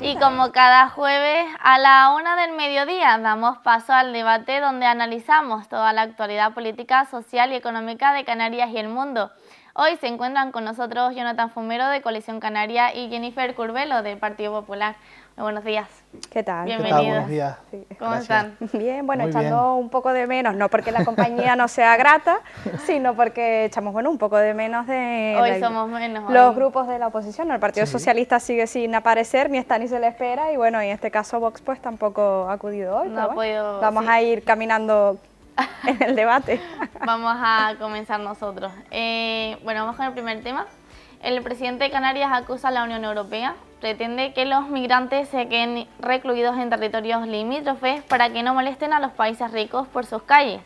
Y como cada jueves a la 1 del mediodía damos paso al debate donde analizamos toda la actualidad política, social y económica de Canarias y el mundo. Hoy se encuentran con nosotros Jonathan Fumero de Coalición Canaria y Jennifer Curbelo del Partido Popular. Muy buenos días. ¿Qué tal? Bienvenidos. ¿Qué tal? Buenos días. Sí. ¿Cómo Gracias. están? Bien, bueno, Muy echando un poco de menos, no porque la compañía no sea grata, sino porque echamos, bueno, un poco de menos de Hoy somos menos. los hoy. grupos de la oposición. El Partido Sí. Socialista sigue sin aparecer, ni está ni se le espera, y bueno, en este caso Vox pues tampoco ha acudido hoy, No pero ha podido, vamos sí. a ir caminando en el debate. Vamos a comenzar nosotros. Bueno, vamos con el primer tema. El presidente de Canarias acusa a la Unión Europea, pretende que los migrantes se queden recluidos en territorios limítrofes para que no molesten a los países ricos por sus calles.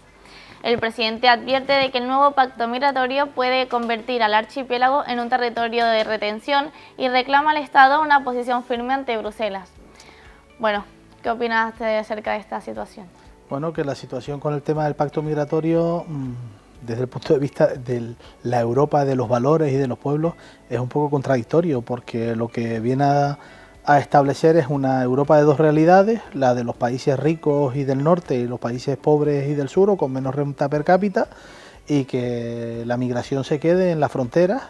El presidente advierte de que el nuevo pacto migratorio puede convertir al archipiélago en un territorio de retención y reclama al Estado una posición firme ante Bruselas. Bueno, ¿qué opinas acerca de esta situación? Bueno, que la situación con el tema del pacto migratorio, desde el punto de vista de la Europa de los valores y de los pueblos, es un poco contradictorio, porque lo que viene a establecer es una Europa de dos realidades, la de los países ricos y del norte y los países pobres y del sur o con menos renta per cápita, y que la migración se quede en las fronteras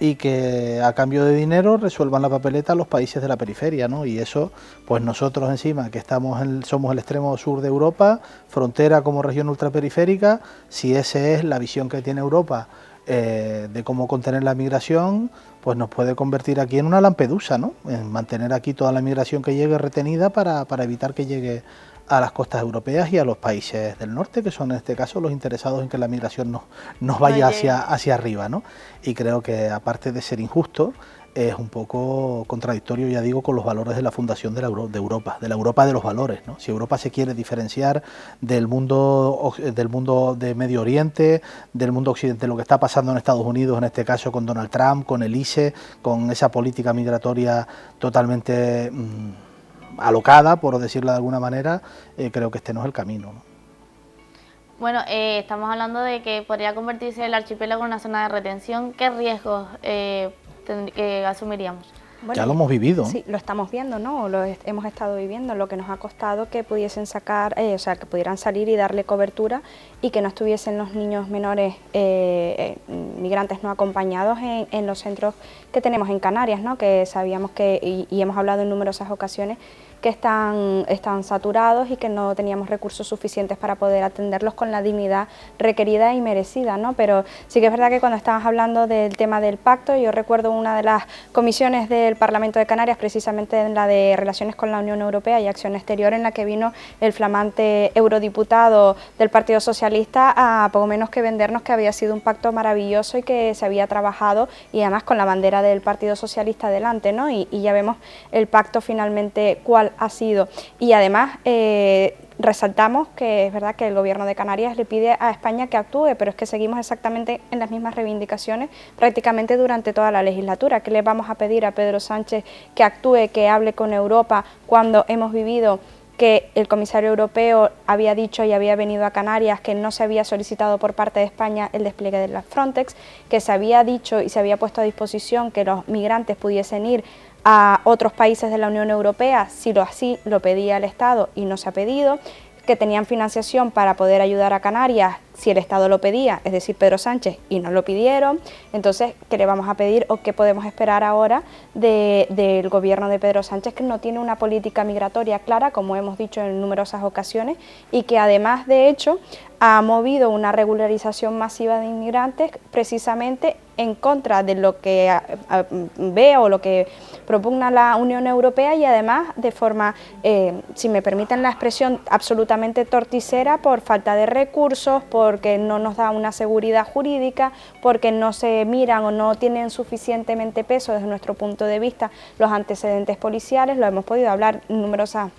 y que a cambio de dinero resuelvan la papeleta los países de la periferia, ¿no? Y eso, pues nosotros encima, que somos el extremo sur de Europa, frontera como región ultraperiférica, si esa es la visión que tiene Europa de cómo contener la migración, pues nos puede convertir aquí en una Lampedusa, ¿no? En mantener aquí toda la migración que llegue retenida para evitar que llegue a las costas europeas y a los países del norte, que son en este caso los interesados en que la migración nos vaya hacia arriba, ¿no? Y creo que aparte de ser injusto, es un poco contradictorio, ya digo, con los valores de la fundación de Europa, de la Europa de los valores, ¿no? Si Europa se quiere diferenciar del mundo de Medio Oriente, del mundo occidental, lo que está pasando en Estados Unidos, en este caso con Donald Trump, con el ICE, con esa política migratoria totalmente alocada, por decirlo de alguna manera, creo que este no es el camino, ¿no? Bueno, estamos hablando de que podría convertirse el archipiélago en una zona de retención. ¿Qué riesgos asumiríamos? Bueno, ya lo hemos vivido. Sí, lo estamos viendo, ¿no? Hemos estado viviendo, lo que nos ha costado que pudiesen sacar, o sea, que pudieran salir y darle cobertura y que no estuviesen los niños menores migrantes no acompañados en los centros que tenemos en Canarias, ¿no? Que sabíamos que, y hemos hablado en numerosas ocasiones, que están saturados y que no teníamos recursos suficientes para poder atenderlos con la dignidad requerida y merecida, ¿no? Pero sí que es verdad que cuando estabas hablando del tema del pacto, yo recuerdo una de las comisiones del Parlamento de Canarias, precisamente en la de Relaciones con la Unión Europea y Acción Exterior, en la que vino el flamante eurodiputado del Partido Socialista a poco menos que vendernos que había sido un pacto maravilloso y que se había trabajado, y además con la bandera del Partido Socialista delante, ¿no? Y ya vemos el pacto finalmente cuál ha sido. Y además resaltamos que es verdad que el Gobierno de Canarias le pide a España que actúe, pero es que seguimos exactamente en las mismas reivindicaciones prácticamente durante toda la legislatura. ¿Qué le vamos a pedir a Pedro Sánchez que actúe, que hable con Europa, cuando hemos vivido que el comisario europeo había dicho y había venido a Canarias que no se había solicitado por parte de España el despliegue de la Frontex, que se había dicho y se había puesto a disposición que los migrantes pudiesen ir a otros países de la Unión Europea si así lo pedía el Estado y no se ha pedido, que tenían financiación para poder ayudar a Canarias si el Estado lo pedía, es decir, Pedro Sánchez, y no lo pidieron? Entonces, ¿qué le vamos a pedir o qué podemos esperar ahora del gobierno de Pedro Sánchez, que no tiene una política migratoria clara, como hemos dicho en numerosas ocasiones, y que además, de hecho, ha movido una regularización masiva de inmigrantes precisamente en contra de lo que ve o lo que propugna la Unión Europea, y además de forma, si me permiten la expresión, absolutamente torticera, por falta de recursos, porque no nos da una seguridad jurídica, porque no se miran o no tienen suficientemente peso desde nuestro punto de vista los antecedentes policiales. Lo hemos podido hablar en numerosas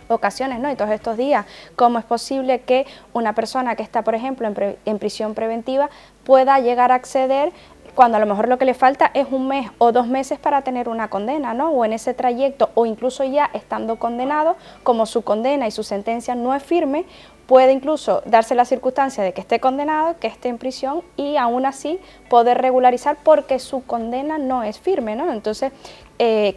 ocasiones, ¿no? Y todos estos días, ¿cómo es posible que una persona que está, por ejemplo, en prisión preventiva pueda llegar a acceder cuando a lo mejor lo que le falta es 1 mes o 2 meses para tener una condena, ¿no? O en ese trayecto, o incluso ya estando condenado, como su condena y su sentencia no es firme, puede incluso darse la circunstancia de que esté condenado, que esté en prisión y aún así poder regularizar porque su condena no es firme, ¿no? Entonces,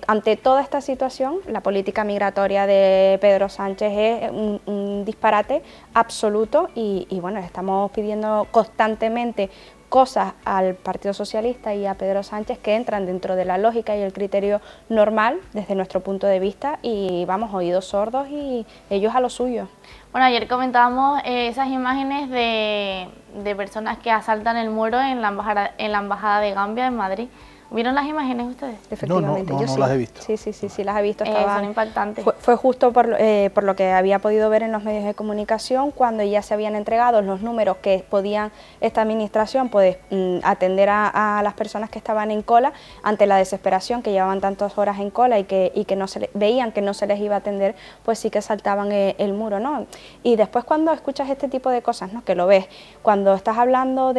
ante toda esta situación, la política migratoria de Pedro Sánchez es un disparate absoluto y bueno, estamos pidiendo constantemente cosas al Partido Socialista y a Pedro Sánchez que entran dentro de la lógica y el criterio normal desde nuestro punto de vista y vamos, oídos sordos y ellos a lo suyo. Bueno, ayer comentábamos esas imágenes de personas que asaltan el muro en la embajada de Gambia en Madrid. ¿Vieron las imágenes ustedes? Efectivamente, no yo sí. Las he visto. Sí, las he visto. Son impactantes. Fue justo por lo que había podido ver en los medios de comunicación, cuando ya se habían entregado los números que podían esta administración atender a las personas que estaban en cola, ante la desesperación que llevaban tantas horas en cola y que no veían que no se les iba a atender, pues sí que saltaban el muro, ¿no? Y después cuando escuchas este tipo de cosas, ¿no? Que lo ves, cuando estás hablando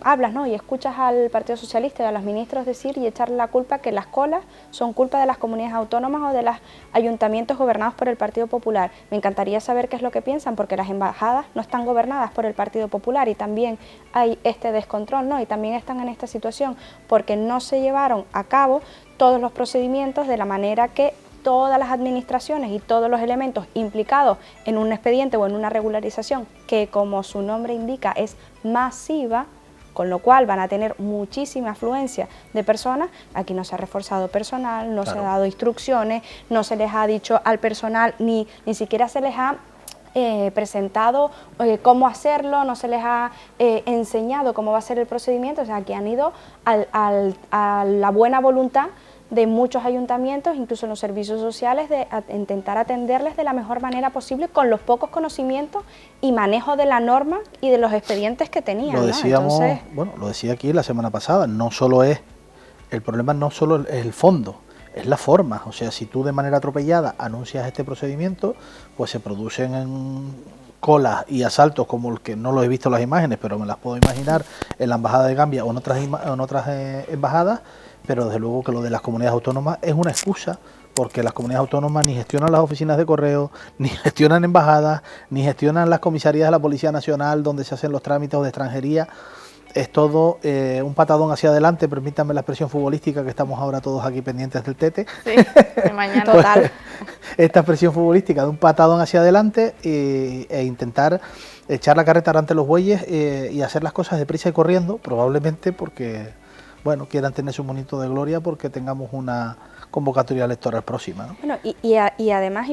hablas, ¿no? Y escuchas al Partido Socialista y a los ministros decir y echarle la culpa que las colas son culpa de las comunidades autónomas o de los ayuntamientos gobernados por el Partido Popular. Me encantaría saber qué es lo que piensan, porque las embajadas no están gobernadas por el Partido Popular y también hay este descontrol, ¿no? Y también están en esta situación porque no se llevaron a cabo todos los procedimientos de la manera que todas las administraciones y todos los elementos implicados en un expediente o en una regularización, que como su nombre indica es masiva, con lo cual van a tener muchísima afluencia de personas. Aquí no se ha reforzado personal, no se ha dado instrucciones, no se les ha dicho al personal, ni siquiera se les ha presentado cómo hacerlo, no se les ha enseñado cómo va a ser el procedimiento. O sea, que han ido a la buena voluntad de muchos ayuntamientos, incluso en los servicios sociales, de intentar atenderles de la mejor manera posible con los pocos conocimientos y manejo de la norma y de los expedientes que tenían. Lo decíamos, ¿no? Entonces, bueno, lo decía aquí la semana pasada, el problema no solo es el fondo, es la forma. O sea, si tú de manera atropellada anuncias este procedimiento, pues se producen colas y asaltos como el que no lo he visto en las imágenes, pero me las puedo imaginar en la embajada de Gambia o en otras embajadas. Pero desde luego que lo de las comunidades autónomas es una excusa, porque las comunidades autónomas ni gestionan las oficinas de correo, ni gestionan embajadas, ni gestionan las comisarías de la Policía Nacional donde se hacen los trámites de extranjería. Es todo un patadón hacia adelante, permítanme la expresión futbolística, que estamos ahora todos aquí pendientes del Tete. Sí, de mañana. Total. Esta expresión futbolística de un patadón hacia adelante e intentar echar la carreta ante los bueyes y hacer las cosas deprisa y corriendo, probablemente porque bueno, quieran tener su monito de gloria porque tengamos una convocatoria electoral próxima, ¿no? Bueno, y además,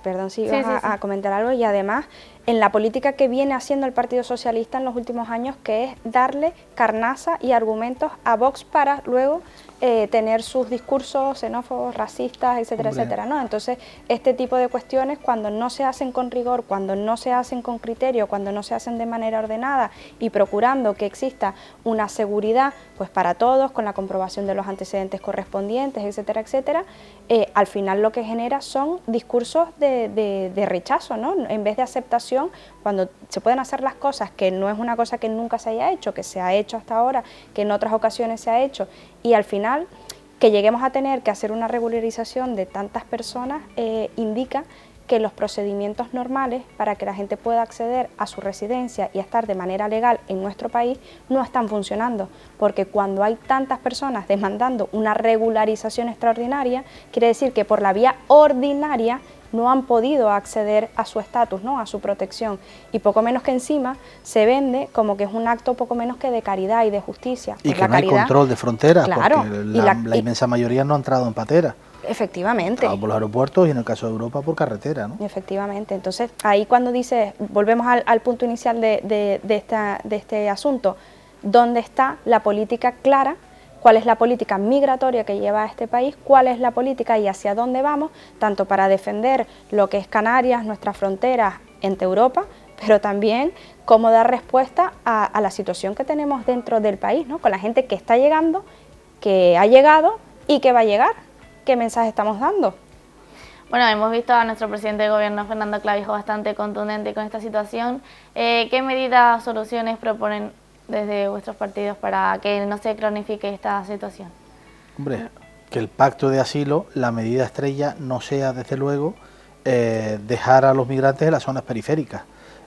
perdón si vas a comentar algo, y además en la política que viene haciendo el Partido Socialista en los últimos años, que es darle carnaza y argumentos a Vox para luego tener sus discursos xenófobos, racistas, etcétera, etcétera, ¿no? Entonces, este tipo de cuestiones, cuando no se hacen con rigor, cuando no se hacen con criterio, cuando no se hacen de manera ordenada y procurando que exista una seguridad, pues para todos, con la comprobación de los antecedentes correspondientes, etcétera, etcétera, al final lo que genera son discursos de rechazo, ¿no? En vez de aceptación, cuando se pueden hacer las cosas, que no es una cosa que nunca se haya hecho, que se ha hecho hasta ahora, que en otras ocasiones se ha hecho, y al final que lleguemos a tener que hacer una regularización de tantas personas, indica que los procedimientos normales para que la gente pueda acceder a su residencia y a estar de manera legal en nuestro país no están funcionando, porque cuando hay tantas personas demandando una regularización extraordinaria, quiere decir que por la vía ordinaria no han podido acceder a su estatus, ¿no? A su protección, y poco menos que encima se vende como que es un acto poco menos que de caridad y de justicia. Y que no hay control de fronteras, claro, porque la inmensa mayoría no ha entrado en patera. Efectivamente. Por los aeropuertos y en el caso de Europa por carretera, ¿no? Efectivamente. Entonces, ahí cuando dices, volvemos al punto inicial de este asunto, ¿dónde está la política clara? ¿Cuál es la política migratoria que lleva a este país? ¿Cuál es la política y hacia dónde vamos? Tanto para defender lo que es Canarias, nuestras fronteras entre Europa, pero también cómo dar respuesta a la situación que tenemos dentro del país, ¿no? Con la gente que está llegando, que ha llegado y que va a llegar. ¿Qué mensaje estamos dando? Bueno, hemos visto a nuestro presidente de gobierno, Fernando Clavijo, bastante contundente con esta situación. ¿Qué medidas, soluciones proponen desde vuestros partidos para que no se cronifique esta situación? Hombre, que el pacto de asilo, la medida estrella no sea, desde luego, dejar a los migrantes en las zonas periféricas.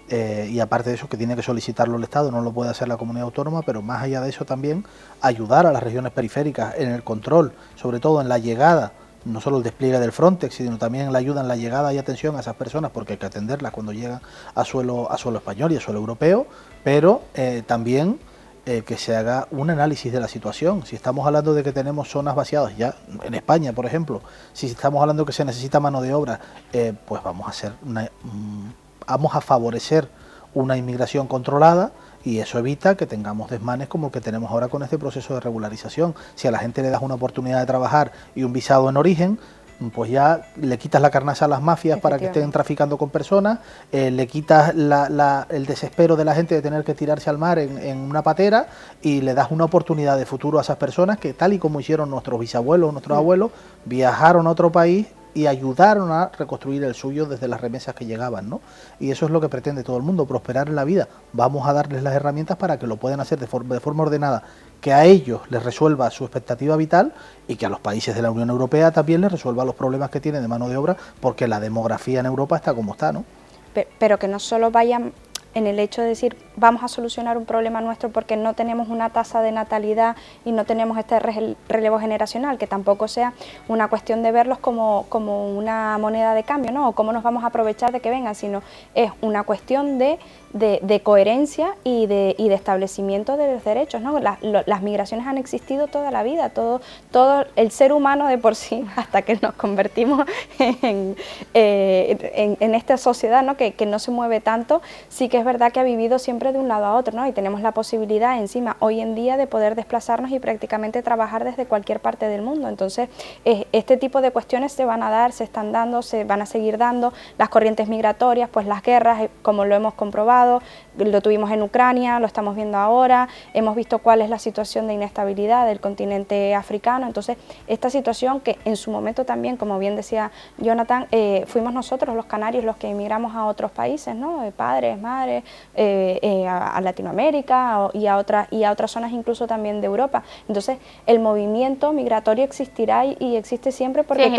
y aparte de eso que tiene que solicitarlo el Estado, no lo puede hacer la comunidad autónoma, pero más allá de eso también ayudar a las regiones periféricas en el control, sobre todo en la llegada, no solo el despliegue del Frontex, sino también la ayuda en la llegada y atención a esas personas, porque hay que atenderlas cuando llegan a suelo español y a suelo europeo, pero también que se haga un análisis de la situación. Si estamos hablando de que tenemos zonas vaciadas, ya en España, por ejemplo, si estamos hablando que se necesita mano de obra, pues vamos a favorecer una inmigración controlada, y eso evita que tengamos desmanes como el que tenemos ahora con este proceso de regularización. Si a la gente le das una oportunidad de trabajar y un visado en origen, pues ya le quitas la carnaza a las mafias para que estén traficando con personas, le quitas el desespero de la gente de tener que tirarse al mar en una patera, y le das una oportunidad de futuro a esas personas que, tal y como hicieron nuestros bisabuelos, nuestros abuelos, viajaron a otro país y ayudaron a reconstruir el suyo desde las remesas que llegaban, ¿no? Y eso es lo que pretende todo el mundo, prosperar en la vida. Vamos a darles las herramientas para que lo puedan hacer de forma ordenada, que a ellos les resuelva su expectativa vital, y que a los países de la Unión Europea también les resuelva los problemas que tienen de mano de obra, porque la demografía en Europa está como está, ¿no? Pero que no solo vayan en el hecho de decir vamos a solucionar un problema nuestro porque no tenemos una tasa de natalidad y no tenemos este relevo generacional, que tampoco sea una cuestión de verlos como una moneda de cambio, ¿no? O cómo nos vamos a aprovechar de que vengan, sino es una cuestión de coherencia y de establecimiento de los derechos, ¿no? Las migraciones han existido toda la vida, todo el ser humano de por sí, hasta que nos convertimos en esta sociedad, ¿no? Que no se mueve tanto. Sí que es verdad que ha vivido siempre de un lado a otro, ¿no? Y tenemos la posibilidad encima hoy en día de poder desplazarnos y prácticamente trabajar desde cualquier parte del mundo. Entonces este tipo de cuestiones se van a dar, se están dando, se van a seguir dando. Las corrientes migratorias, pues las guerras, como lo hemos comprobado, lo tuvimos en Ucrania, lo estamos viendo ahora, hemos visto cuál es la situación de inestabilidad del continente africano. Entonces esta situación que en su momento también, como bien decía Jonathan, fuimos nosotros los canarios los que emigramos a otros países, ¿no? Padres, madres, a Latinoamérica y a otras zonas incluso también de Europa. Entonces el movimiento migratorio existirá y existe siempre, porque sí,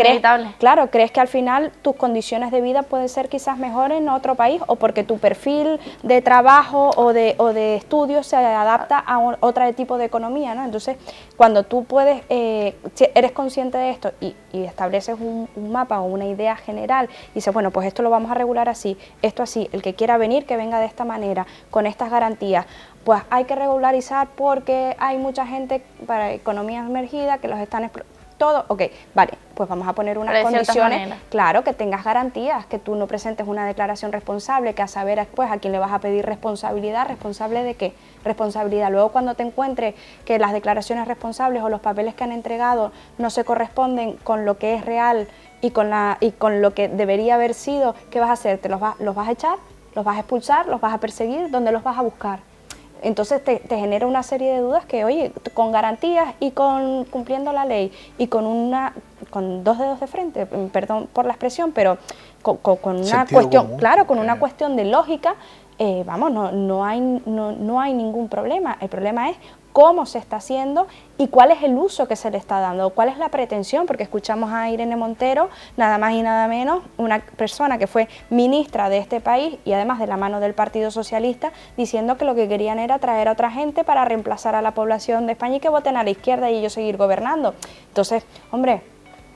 crees que al final tus condiciones de vida pueden ser quizás mejores en otro país, o porque tu perfil de trabajo o de estudio se adapta a otro tipo de economía, ¿no? Entonces cuando tú puedes, eres consciente de esto y estableces un mapa o una idea general y dices, bueno, pues esto lo vamos a regular así, esto así, el que quiera venir que venga de esta manera, con estas garantías, pues hay que regularizar porque hay mucha gente para economía emergida que los están todo, ok, vale, pues vamos a poner unas condiciones, claro, que tengas garantías, que tú no presentes una declaración responsable, que a saber después a quién le vas a pedir responsabilidad. ¿Responsable de qué? Responsabilidad. Luego cuando te encuentres que las declaraciones responsables o los papeles que han entregado no se corresponden con lo que es real y con lo que debería haber sido, ¿qué vas a hacer? ¿Los vas a echar? ¿Los vas a expulsar? ¿Los vas a perseguir? ¿Dónde los vas a buscar? Entonces te genera una serie de dudas que, oye, con garantías y cumpliendo la ley y con dos dedos de frente, perdón por la expresión, pero con una cuestión, común, claro, con una cuestión de lógica, vamos, no hay ningún problema. El problema es cómo se está haciendo y cuál es el uso que se le está dando, cuál es la pretensión, porque escuchamos a Irene Montero, nada más y nada menos, una persona que fue ministra de este país y además de la mano del Partido Socialista, diciendo que lo que querían era traer a otra gente para reemplazar a la población de España y que voten a la izquierda y ellos seguir gobernando. Entonces, hombre,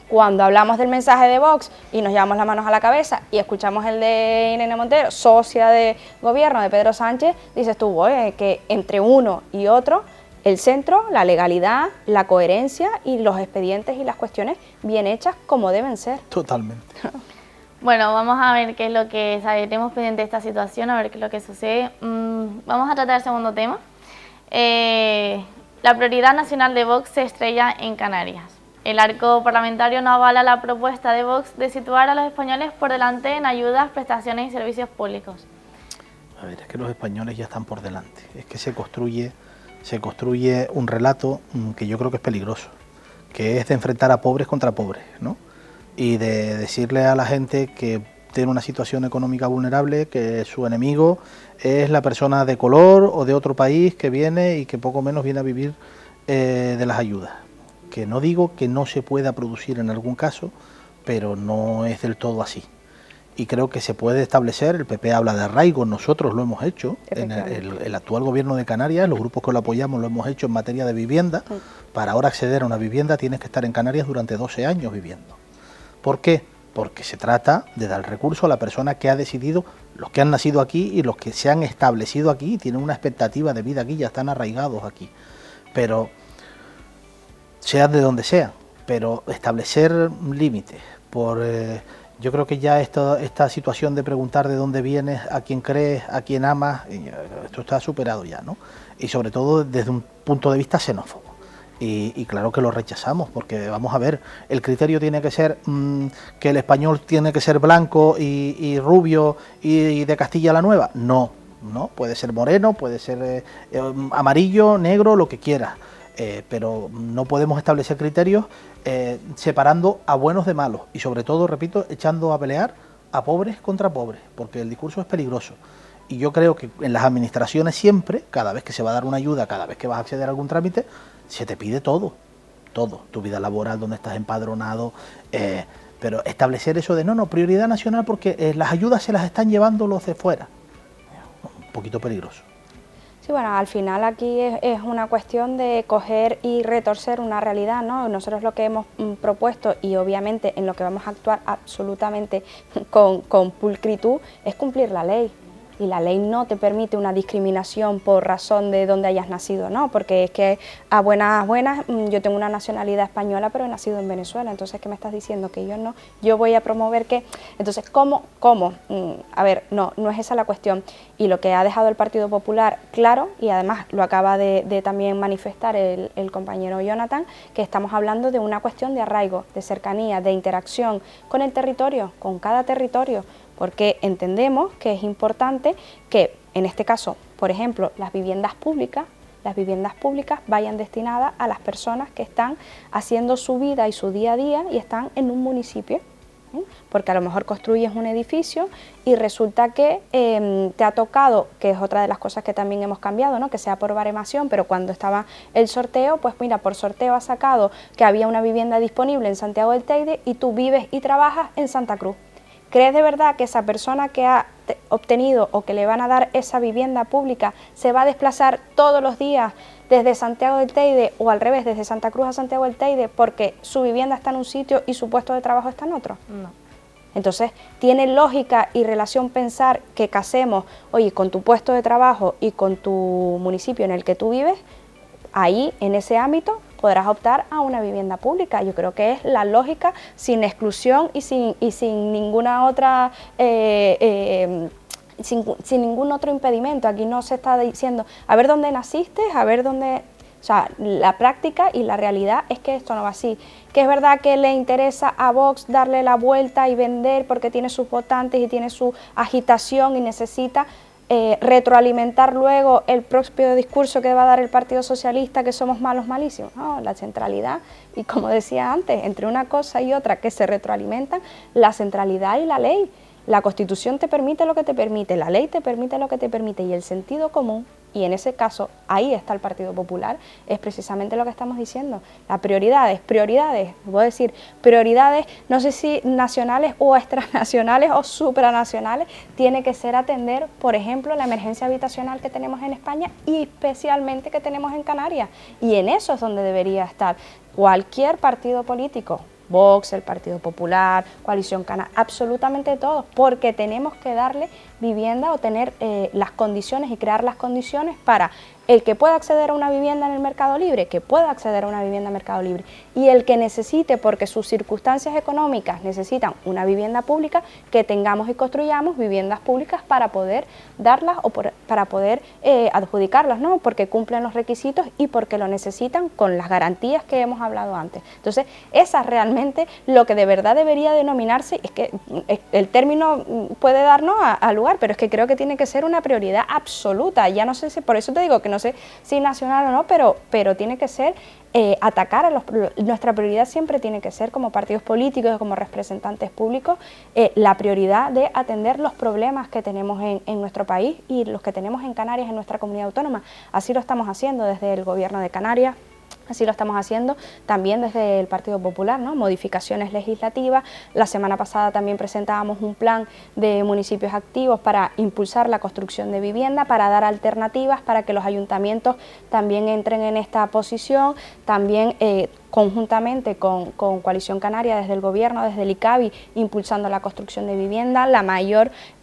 cuando hablamos del mensaje de Vox y nos llevamos las manos a la cabeza y escuchamos el de Irene Montero, socia de gobierno de Pedro Sánchez, dices tú, oye, que entre uno y otro, el centro, la legalidad, la coherencia y los expedientes y las cuestiones bien hechas como deben ser. Totalmente. Bueno, vamos a ver qué es lo que tenemos pendiente de esta situación, a ver qué es lo que sucede. Vamos a tratar el segundo tema. La prioridad nacional de Vox se estrella en Canarias. El arco parlamentario no avala la propuesta de Vox de situar a los españoles por delante en ayudas, prestaciones y servicios públicos. A ver, es que los españoles ya están por delante. Es que se construye un relato que yo creo que es peligroso, que es de enfrentar a pobres contra pobres, ¿no? Y de decirle a la gente que tiene una situación económica vulnerable, que su enemigo es la persona de color o de otro país que viene y que poco menos viene a vivir de las ayudas. Que no digo que no se pueda producir en algún caso, pero no es del todo así. y creo que se puede establecer, el PP habla de arraigo, nosotros lo hemos hecho, en el actual gobierno de Canarias, los grupos que lo apoyamos lo hemos hecho en materia de vivienda. Para ahora acceder a una vivienda tienes que estar en Canarias durante 12 años viviendo. ¿Por qué? Porque se trata de dar recurso a la persona que ha decidido, los que han nacido aquí y los que se han establecido aquí, tienen una expectativa de vida aquí, ya están arraigados aquí. Pero, sean de donde sean, pero establecer límites por... yo creo que ya esta situación de preguntar de dónde vienes, a quién crees, a quién amas, esto está superado ya, ¿no? Y sobre todo desde un punto de vista xenófobo. Y claro que lo rechazamos, porque vamos a ver, el criterio tiene que ser que el español tiene que ser blanco y rubio y de Castilla la Nueva. No, puede ser moreno, puede ser amarillo, negro, lo que quieras. Pero no podemos establecer criterios separando a buenos de malos y sobre todo, repito, echando a pelear a pobres contra pobres, porque el discurso es peligroso. Y yo creo que en las administraciones siempre, cada vez que se va a dar una ayuda, cada vez que vas a acceder a algún trámite, se te pide todo, tu vida laboral, donde estás empadronado, pero establecer eso de no, prioridad nacional porque las ayudas se las están llevando los de fuera, un poquito peligroso. Sí, bueno, al final aquí es una cuestión de coger y retorcer una realidad, ¿no? Nosotros lo que hemos propuesto y obviamente en lo que vamos a actuar absolutamente con pulcritud es cumplir la ley. Y la ley no te permite una discriminación por razón de dónde hayas nacido, ¿no? Porque es que a buenas, yo tengo una nacionalidad española, pero he nacido en Venezuela, entonces, ¿qué me estás diciendo? Que yo no, yo voy a promover que... Entonces, ¿cómo? A ver, no es esa la cuestión. Y lo que ha dejado el Partido Popular claro, y además lo acaba de también manifestar el compañero Jonathan, que estamos hablando de una cuestión de arraigo, de cercanía, de interacción con el territorio, con cada territorio, porque entendemos que es importante que, en este caso, por ejemplo, las viviendas públicas vayan destinadas a las personas que están haciendo su vida y su día a día y están en un municipio, ¿eh? Porque a lo mejor construyes un edificio y resulta que te ha tocado, que es otra de las cosas que también hemos cambiado, ¿no? Que sea por baremación, pero cuando estaba el sorteo, pues mira, por sorteo ha sacado que había una vivienda disponible en Santiago del Teide y tú vives y trabajas en Santa Cruz. ¿Crees de verdad que esa persona que ha obtenido o que le van a dar esa vivienda pública se va a desplazar todos los días desde Santiago del Teide o al revés, desde Santa Cruz a Santiago del Teide porque su vivienda está en un sitio y su puesto de trabajo está en otro? No. Entonces, ¿tiene lógica y relación pensar que casemos, oye, con tu puesto de trabajo y con tu municipio en el que tú vives? Ahí, en ese ámbito, podrás optar a una vivienda pública. Yo creo que es la lógica, sin exclusión y sin ninguna otra, sin ningún otro impedimento. Aquí no se está diciendo, a ver dónde naciste, a ver dónde... O sea, la práctica y la realidad es que esto no va así. Que es verdad que le interesa a Vox darle la vuelta y vender porque tiene sus votantes y tiene su agitación y necesita... retroalimentar luego el propio discurso que va a dar el Partido Socialista, que somos malos, malísimos. No, la centralidad, y como decía antes, entre una cosa y otra que se retroalimentan, la centralidad y la ley. La Constitución te permite lo que te permite, la ley te permite lo que te permite, y el sentido común, y en ese caso ahí está el Partido Popular, es precisamente lo que estamos diciendo. Las prioridades, voy a decir, prioridades, no sé si nacionales o extranacionales o supranacionales, tiene que ser atender, por ejemplo, la emergencia habitacional que tenemos en España y especialmente que tenemos en Canarias. Y en eso es donde debería estar cualquier partido político, Vox, el Partido Popular, Coalición Canaria, absolutamente todos, porque tenemos que darle vivienda o tener las condiciones y crear las condiciones para el que pueda acceder a una vivienda en el mercado libre, que pueda acceder a una vivienda en el mercado libre, y el que necesite, porque sus circunstancias económicas necesitan una vivienda pública, que tengamos y construyamos viviendas públicas para poder darlas o para poder adjudicarlas, ¿no? Porque cumplen los requisitos y porque lo necesitan con las garantías que hemos hablado antes. Entonces, esa es realmente lo que de verdad debería denominarse, es que el término puede darnos a lugar, pero es que creo que tiene que ser una prioridad absoluta. Ya no sé si, por eso te digo que no sé si nacional o no, pero tiene que ser atacar a nuestra prioridad siempre tiene que ser, como partidos políticos, como representantes públicos, la prioridad de atender los problemas que tenemos en nuestro país y los que tenemos en Canarias, en nuestra comunidad autónoma. Así lo estamos haciendo desde el Gobierno de Canarias, Así lo estamos haciendo también desde el Partido Popular, ¿no? Modificaciones legislativas. La semana pasada también presentábamos un plan de municipios activos para impulsar la construcción de vivienda, para dar alternativas, para que los ayuntamientos también entren en esta posición, también conjuntamente con Coalición Canaria, desde el Gobierno, desde el ICABI, impulsando la construcción de vivienda.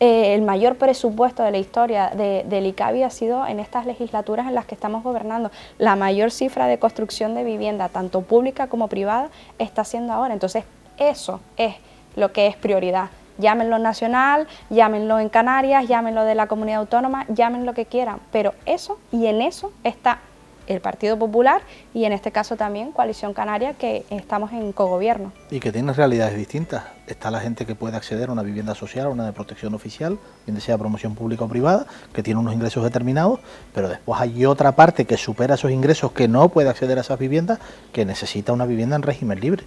El mayor presupuesto de la historia del ICABI ha sido en estas legislaturas en las que estamos gobernando. La mayor cifra de construcción de vivienda, tanto pública como privada, está siendo ahora. Entonces, eso es lo que es prioridad. Llámenlo nacional, llámenlo en Canarias, llámenlo de la comunidad autónoma, llamen lo que quieran, pero eso, y en eso está el Partido Popular y en este caso también Coalición Canaria, que estamos en cogobierno. Y que tiene realidades distintas. Está la gente que puede acceder a una vivienda social, a una de protección oficial, bien sea promoción pública o privada, que tiene unos ingresos determinados, pero después hay otra parte que supera esos ingresos, que no puede acceder a esas viviendas, que necesita una vivienda en régimen libre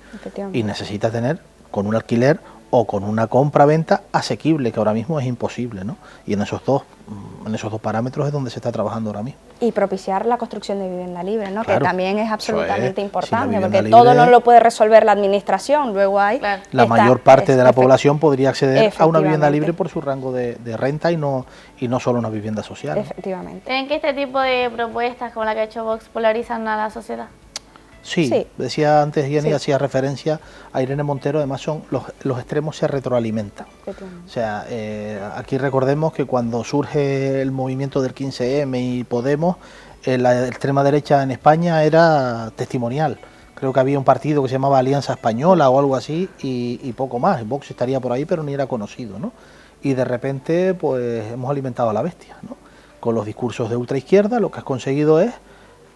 y necesita tener con un alquiler o con una compra-venta asequible, que ahora mismo es imposible, ¿no? Y en esos dos parámetros es donde se está trabajando ahora mismo. Y propiciar la construcción de vivienda libre, ¿no? Claro, que también es absolutamente importante, si porque libre, todo no lo puede resolver la administración, luego hay... Claro. La mayor parte de la población podría acceder a una vivienda libre por su rango de renta y no solo una vivienda social, ¿no? Efectivamente. ¿Creen que este tipo de propuestas como la que ha hecho Vox polarizan a la sociedad? Sí, decía antes Jenny, hacía referencia a Irene Montero, además los extremos se retroalimentan. O sea, aquí recordemos que cuando surge el movimiento del 15M y Podemos, la extrema derecha en España era testimonial. Creo que había un partido que se llamaba Alianza Española o algo así y poco más. Vox estaría por ahí, pero ni era conocido, ¿no? Y de repente, pues hemos alimentado a la bestia, ¿no? Con los discursos de ultraizquierda, lo que has conseguido es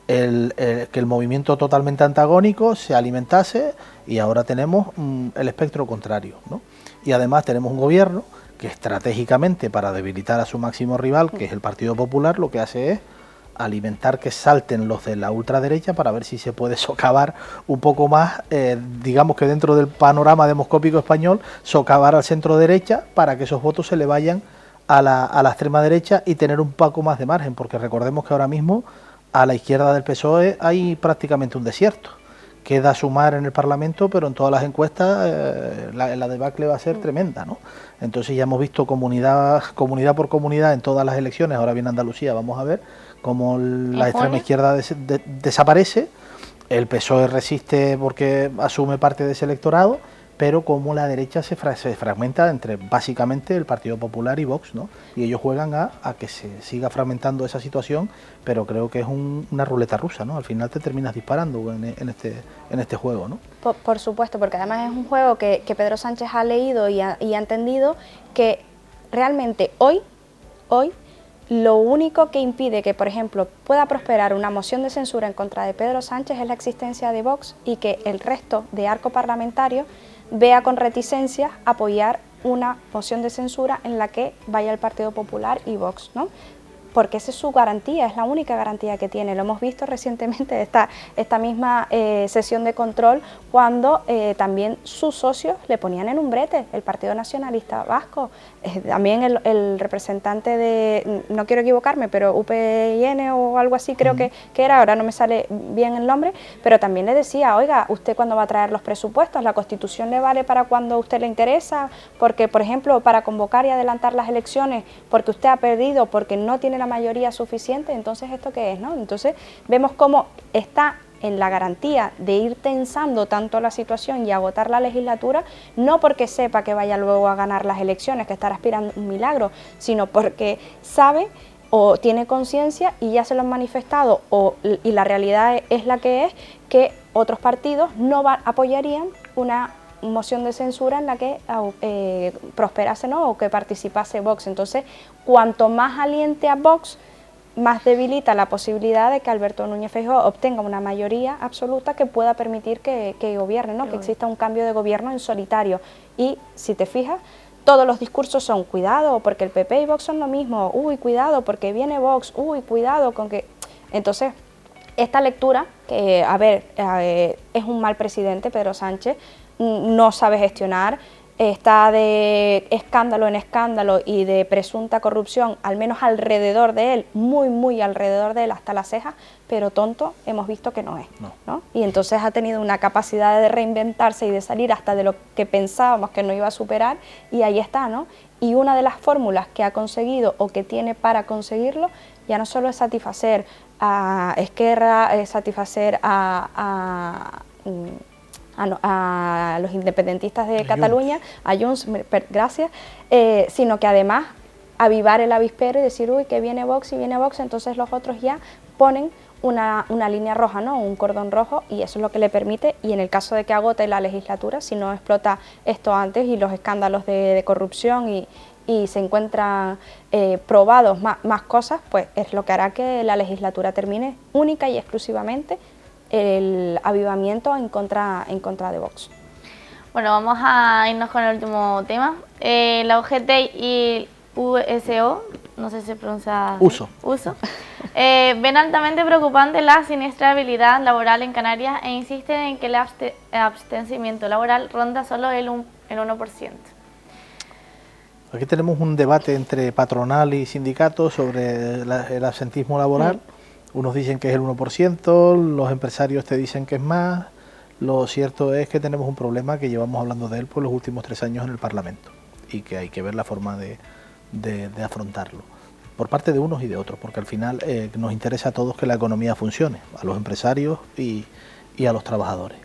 que el movimiento totalmente antagónico se alimentase y ahora tenemos el espectro contrario, ¿no? Y además tenemos un gobierno que estratégicamente, para debilitar a su máximo rival, que es el Partido Popular, lo que hace es alimentar que salten los de la ultraderecha para ver si se puede socavar un poco más, digamos que dentro del panorama demoscópico español, socavar al centro derecha para que esos votos se le vayan a la extrema derecha y tener un poco más de margen, porque recordemos que ahora mismo a la izquierda del PSOE hay prácticamente un desierto. Queda sumar en el Parlamento, pero en todas las encuestas la debacle va a ser tremenda, ¿no? Entonces ya hemos visto comunidad por comunidad en todas las elecciones, ahora viene Andalucía, vamos a ver cómo la extrema izquierda desaparece, el PSOE resiste porque asume parte de ese electorado, pero como la derecha se fragmenta entre básicamente el Partido Popular y Vox, ¿no? Y ellos juegan a que se siga fragmentando esa situación, pero creo que es una ruleta rusa, ¿no? Al final te terminas disparando en este juego, ¿no? Por supuesto, porque además es un juego que Pedro Sánchez ha leído y ha entendido que realmente hoy lo único que impide que, por ejemplo, pueda prosperar una moción de censura en contra de Pedro Sánchez es la existencia de Vox y que el resto de arco parlamentario vea con reticencia apoyar una moción de censura en la que vaya el Partido Popular y Vox, ¿no? Porque esa es su garantía, es la única garantía que tiene. Lo hemos visto recientemente, esta misma sesión de control, cuando también sus socios le ponían en un brete, el Partido Nacionalista Vasco, también el representante de, no quiero equivocarme, pero UPyN o algo así creo que era, ahora no me sale bien el nombre, pero también le decía, oiga, ¿usted cuándo va a traer los presupuestos? ¿La Constitución le vale para cuando a usted le interesa? Porque, por ejemplo, para convocar y adelantar las elecciones, porque usted ha perdido, porque no tiene la mayoría suficiente, entonces ¿esto qué es, no? Entonces vemos cómo está en la garantía de ir tensando tanto la situación y agotar la legislatura, no porque sepa que vaya luego a ganar las elecciones, que estará aspirando un milagro, sino porque sabe o tiene conciencia y ya se lo han manifestado, y la realidad es la que es, que otros partidos no apoyarían una moción de censura en la que prosperase, ¿no? O que participase Vox. Entonces, cuanto más aliente a Vox, más debilita la posibilidad de que Alberto Núñez Feijóo obtenga una mayoría absoluta que pueda permitir que gobierne, ¿no? Que exista un cambio de gobierno en solitario. Y si te fijas, todos los discursos son cuidado porque el PP y Vox son lo mismo, uy, cuidado porque viene Vox, uy, cuidado con que... Entonces, esta lectura, que a ver, es un mal presidente, Pedro Sánchez, no sabe gestionar, está de escándalo en escándalo y de presunta corrupción, al menos alrededor de él, muy alrededor de él, hasta las cejas, pero tonto hemos visto que no es, ¿no? Y entonces ha tenido una capacidad de reinventarse y de salir hasta de lo que pensábamos que no iba a superar, y ahí está, ¿no? Y una de las fórmulas que ha conseguido o que tiene para conseguirlo ya no solo es satisfacer a Esquerra, es satisfacer a los independentistas de Cataluña, a Junts, gracias, sino que además avivar el avispero y decir, uy, que viene Vox y viene Vox, entonces los otros ya ponen una línea roja, ¿no? Un cordón rojo, y eso es lo que le permite, y en el caso de que agote la legislatura, si no explota esto antes y los escándalos de corrupción y se encuentran probados más cosas, pues es lo que hará que la legislatura termine única y exclusivamente el avivamiento en contra de Vox. Bueno, vamos a irnos con el último tema. La UGT y USO, no sé si se pronuncia... Uso. Ven altamente preocupante la siniestrabilidad laboral en Canarias e insisten en que el abastecimiento laboral ronda solo el 1%. Aquí tenemos un debate entre patronal y sindicatos sobre el absentismo laboral. Unos dicen que es el 1%, los empresarios te dicen que es más. Lo cierto es que tenemos un problema que llevamos hablando de él por los últimos 3 años en el Parlamento y que hay que ver la forma de afrontarlo, por parte de unos y de otros, porque al final nos interesa a todos que la economía funcione, a los empresarios y a los trabajadores.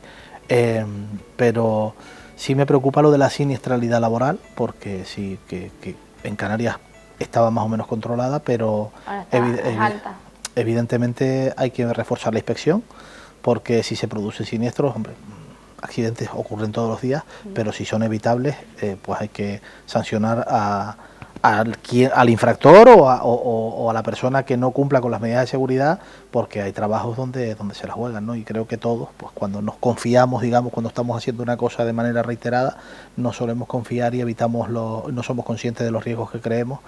Pero sí me preocupa lo de la siniestralidad laboral, porque sí que en Canarias estaba más o menos controlada, pero alta. Evidentemente hay que reforzar la inspección, porque si se producen siniestros, hombre, accidentes ocurren todos los días, pero si son evitables, pues hay que sancionar al infractor o a la persona que no cumpla con las medidas de seguridad, porque hay trabajos donde se la juegan, ¿no? Y creo que todos, pues cuando nos confiamos, digamos, cuando estamos haciendo una cosa de manera reiterada, no solemos confiar y no somos conscientes de los riesgos que creemos,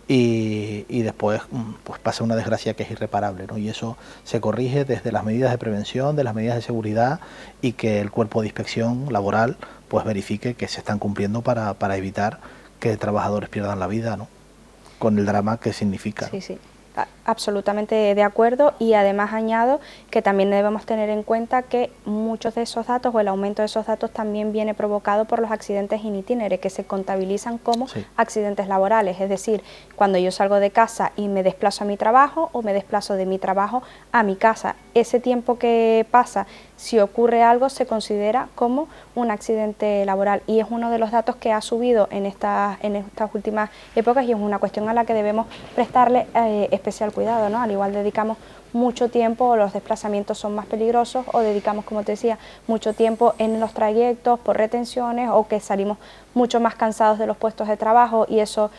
y después pues pasa una desgracia que es irreparable, ¿no? Y eso se corrige desde las medidas de prevención, de las medidas de seguridad, y que el cuerpo de inspección laboral pues verifique que se están cumpliendo para evitar que trabajadores pierdan la vida, ¿no? Con el drama que significa, ¿no? Sí, absolutamente de acuerdo, y además añado que también debemos tener en cuenta que muchos de esos datos o el aumento de esos datos también viene provocado por los accidentes in itinere, que se contabilizan como accidentes laborales, es decir, cuando yo salgo de casa y me desplazo a mi trabajo o me desplazo de mi trabajo a mi casa, ese tiempo que pasa, si ocurre algo, se considera como un accidente laboral, y es uno de los datos que ha subido en estas últimas épocas, y es una cuestión a la que debemos prestarle especial cuidado, ¿no? Al igual dedicamos mucho tiempo, los desplazamientos son más peligrosos, o dedicamos, como te decía, mucho tiempo en los trayectos por retenciones, o que salimos mucho más cansados de los puestos de trabajo, y eso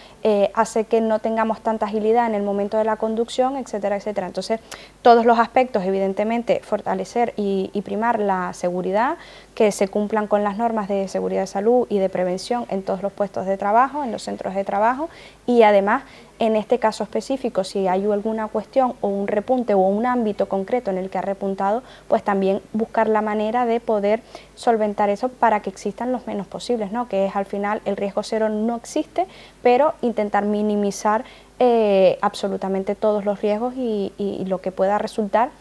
hace que no tengamos tanta agilidad en el momento de la conducción, etcétera, etcétera. Entonces, todos los aspectos, evidentemente, fortalecer y primar la seguridad, que se cumplan con las normas de seguridad de salud y de prevención en todos los puestos de trabajo, en los centros de trabajo, y además, en este caso específico, si hay alguna cuestión o un repunte o un ámbito concreto en el que ha repuntado, pues también buscar la manera de poder solventar eso para que existan los menos posibles, ¿no? Que es al final el riesgo cero no existe, pero intentar minimizar absolutamente todos los riesgos y lo que pueda resultar,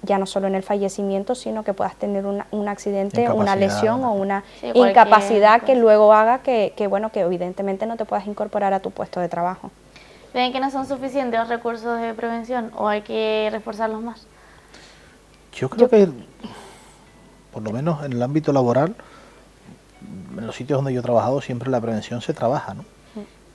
ya no solo en el fallecimiento, sino que puedas tener un accidente, una lesión o una incapacidad que luego haga que evidentemente no te puedas incorporar a tu puesto de trabajo. ¿Creen que no son suficientes los recursos de prevención o hay que reforzarlos más? Yo creo que, por lo menos en el ámbito laboral, en los sitios donde yo he trabajado, siempre la prevención se trabaja, ¿no?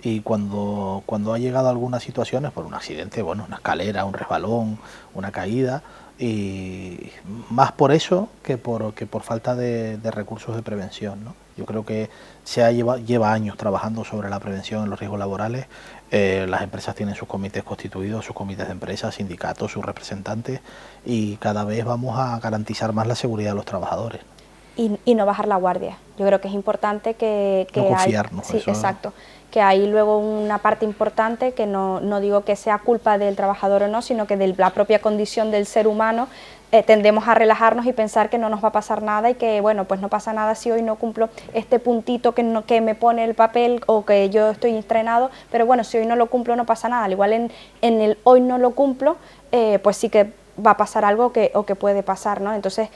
Y cuando ha llegado a algunas situaciones, por un accidente, bueno, una escalera, un resbalón, una caída, y más por eso que por falta de recursos de prevención, ¿no? Yo creo que lleva años trabajando sobre la prevención en los riesgos laborales. Las empresas tienen sus comités constituidos, sus comités de empresas, sindicatos, sus representantes, y cada vez vamos a garantizar más la seguridad de los trabajadores. y no bajar la guardia. Yo creo que es importante que no confiar, ¿no? Sí, Eso, exacto. Que hay luego una parte importante que no digo que sea culpa del trabajador o no, sino que de la propia condición del ser humano tendemos a relajarnos y pensar que no nos va a pasar nada y que, bueno, pues no pasa nada si hoy no cumplo este puntito que me pone el papel o que yo estoy entrenado, pero bueno, si hoy no lo cumplo no pasa nada. Al igual en el hoy no lo cumplo, pues sí que va a pasar algo o que puede pasar, ¿no? Entonces,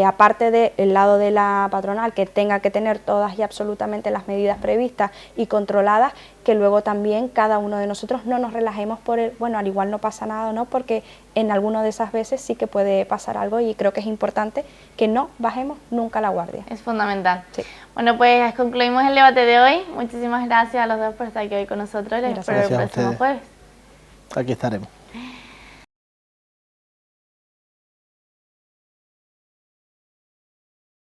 aparte del lado de la patronal, que tenga que tener todas y absolutamente las medidas previstas y controladas, que luego también cada uno de nosotros no nos relajemos por bueno, al igual no pasa nada, ¿no? Porque en alguna de esas veces sí que puede pasar algo y creo que es importante que no bajemos nunca la guardia. Es fundamental. Sí. Bueno, pues concluimos el debate de hoy. Muchísimas gracias a los dos por estar aquí hoy con nosotros. Les espero el próximo jueves. Aquí estaremos.